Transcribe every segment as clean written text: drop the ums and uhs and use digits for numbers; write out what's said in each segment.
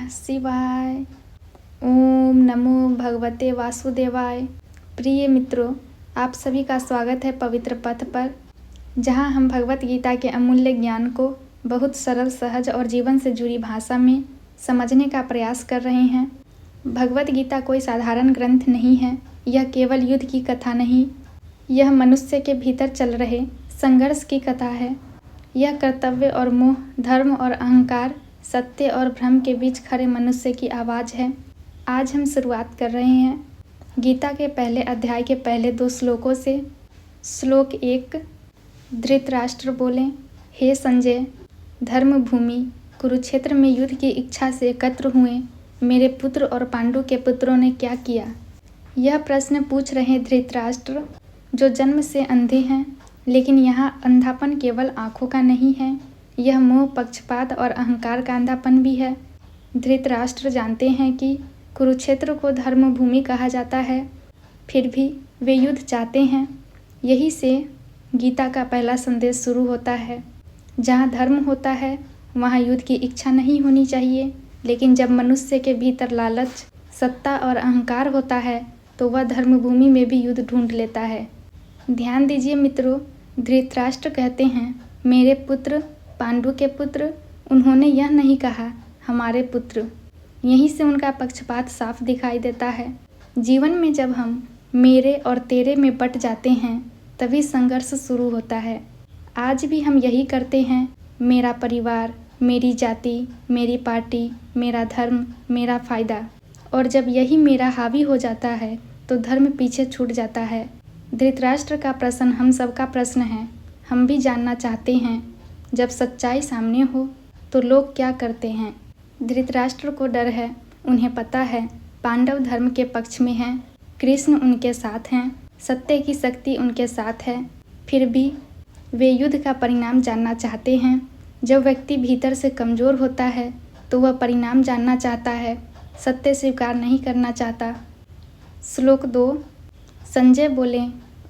नमः शिवाय। ओम नमो भगवते वासुदेवाय। प्रिय मित्रों, आप सभी का स्वागत है पवित्र पथ पर, जहां हम भगवत गीता के अमूल्य ज्ञान को बहुत सरल, सहज और जीवन से जुड़ी भाषा में समझने का प्रयास कर रहे हैं। भगवत गीता कोई साधारण ग्रंथ नहीं है। यह केवल युद्ध की कथा नहीं, यह मनुष्य के भीतर चल रहे संघर्ष की कथा है। यह कर्तव्य और मोह, धर्म और अहंकार, सत्य और भ्रम के बीच खड़े मनुष्य की आवाज़ है। आज हम शुरुआत कर रहे हैं गीता के पहले अध्याय के पहले 2 श्लोकों से। श्लोक 1। धृतराष्ट्र बोले, हे संजय, धर्म भूमि कुरुक्षेत्र में युद्ध की इच्छा से एकत्र हुए मेरे पुत्र और पांडु के पुत्रों ने क्या किया? यह प्रश्न पूछ रहे धृतराष्ट्र, जो जन्म से अंधे हैं। लेकिन यहाँ अंधापन केवल आँखों का नहीं है, यह मोह, पक्षपात और अहंकार का अंधापन भी है। धृतराष्ट्र जानते हैं कि कुरुक्षेत्र को धर्म भूमि कहा जाता है, फिर भी वे युद्ध चाहते हैं। यही से गीता का पहला संदेश शुरू होता है। जहाँ धर्म होता है वहाँ युद्ध की इच्छा नहीं होनी चाहिए, लेकिन जब मनुष्य के भीतर लालच, सत्ता और अहंकार होता है तो वह धर्म भूमि में भी युद्ध ढूंढ लेता है। ध्यान दीजिए मित्रों, धृतराष्ट्र कहते हैं मेरे पुत्र, पांडु के पुत्र। उन्होंने यह नहीं कहा हमारे पुत्र। यहीं से उनका पक्षपात साफ दिखाई देता है। जीवन में जब हम मेरे और तेरे में बट जाते हैं तभी संघर्ष शुरू होता है। आज भी हम यही करते हैं, मेरा परिवार, मेरी जाति, मेरी पार्टी, मेरा धर्म, मेरा फ़ायदा। और जब यही मेरा हावी हो जाता है तो धर्म पीछे छूट जाता है। धृतराष्ट्र का प्रश्न हम सबका प्रश्न है। हम भी जानना चाहते हैं, जब सच्चाई सामने हो तो लोग क्या करते हैं? धृतराष्ट्र को डर है। उन्हें पता है पांडव धर्म के पक्ष में हैं, कृष्ण उनके साथ हैं, सत्य की शक्ति उनके साथ है। फिर भी वे युद्ध का परिणाम जानना चाहते हैं। जब व्यक्ति भीतर से कमज़ोर होता है तो वह परिणाम जानना चाहता है, सत्य स्वीकार नहीं करना चाहता। श्लोक 2। संजय बोले,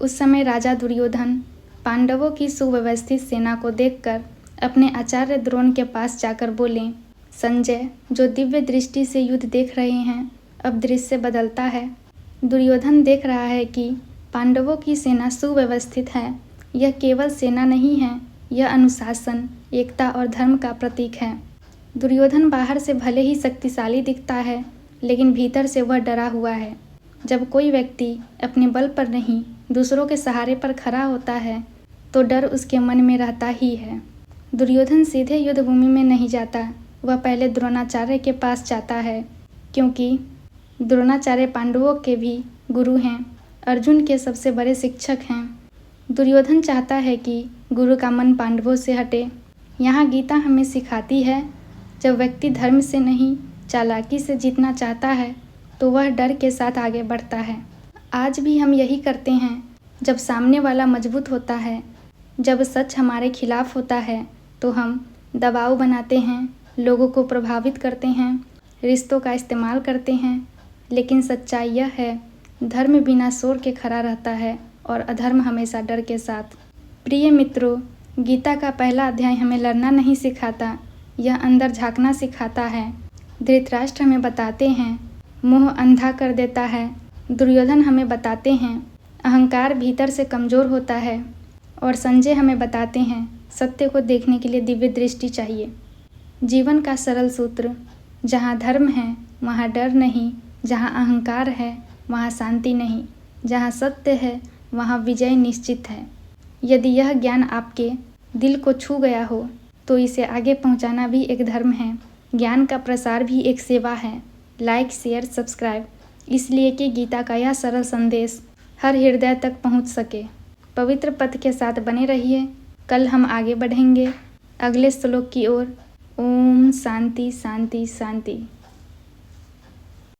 उस समय राजा दुर्योधन पांडवों की सुव्यवस्थित सेना को देखकर अपने आचार्य द्रोण के पास जाकर बोले, संजय, जो दिव्य दृष्टि से युद्ध देख रहे हैं, अब दृश्य बदलता है। दुर्योधन देख रहा है कि पांडवों की सेना सुव्यवस्थित है। यह केवल सेना नहीं है, यह अनुशासन, एकता और धर्म का प्रतीक है। दुर्योधन बाहर से भले ही शक्तिशाली दिखता है, लेकिन भीतर से वह डरा हुआ है। जब कोई व्यक्ति अपने बल पर नहीं, दूसरों के सहारे पर खड़ा होता है तो डर उसके मन में रहता ही है। दुर्योधन सीधे युद्ध भूमि में नहीं जाता, वह पहले द्रोणाचार्य के पास जाता है, क्योंकि द्रोणाचार्य पांडवों के भी गुरु हैं, अर्जुन के सबसे बड़े शिक्षक हैं। दुर्योधन चाहता है कि गुरु का मन पांडवों से हटे। यहाँ गीता हमें सिखाती है, जब व्यक्ति धर्म से नहीं, चालाकी से जीतना चाहता है तो वह डर के साथ आगे बढ़ता है। आज भी हम यही करते हैं। जब सामने वाला मजबूत होता है, जब सच हमारे खिलाफ होता है तो हम दबाव बनाते हैं, लोगों को प्रभावित करते हैं, रिश्तों का इस्तेमाल करते हैं। लेकिन सच्चाई यह है, धर्म बिना शोर के खड़ा रहता है और अधर्म हमेशा डर के साथ। प्रिय मित्रों, गीता का पहला अध्याय हमें लड़ना नहीं सिखाता, यह अंदर झांकना सिखाता है। धृतराष्ट्र हमें बताते हैं मोह अंधा कर देता है। दुर्योधन हमें बताते हैं अहंकार भीतर से कमज़ोर होता है। और संजय हमें बताते हैं सत्य को देखने के लिए दिव्य दृष्टि चाहिए। जीवन का सरल सूत्र, जहाँ धर्म है वहाँ डर नहीं, जहाँ अहंकार है वहाँ शांति नहीं, जहाँ सत्य है वहाँ विजय निश्चित है। यदि यह ज्ञान आपके दिल को छू गया हो तो इसे आगे पहुँचाना भी एक धर्म है। ज्ञान का प्रसार भी एक सेवा है। लाइक, शेयर, सब्सक्राइब, इसलिए कि गीता का यह सरल संदेश हर हृदय तक पहुंच सके। पवित्र पथ के साथ बने रहिए। कल हम आगे बढ़ेंगे अगले श्लोक की ओर। ओम शांति शांति शांति।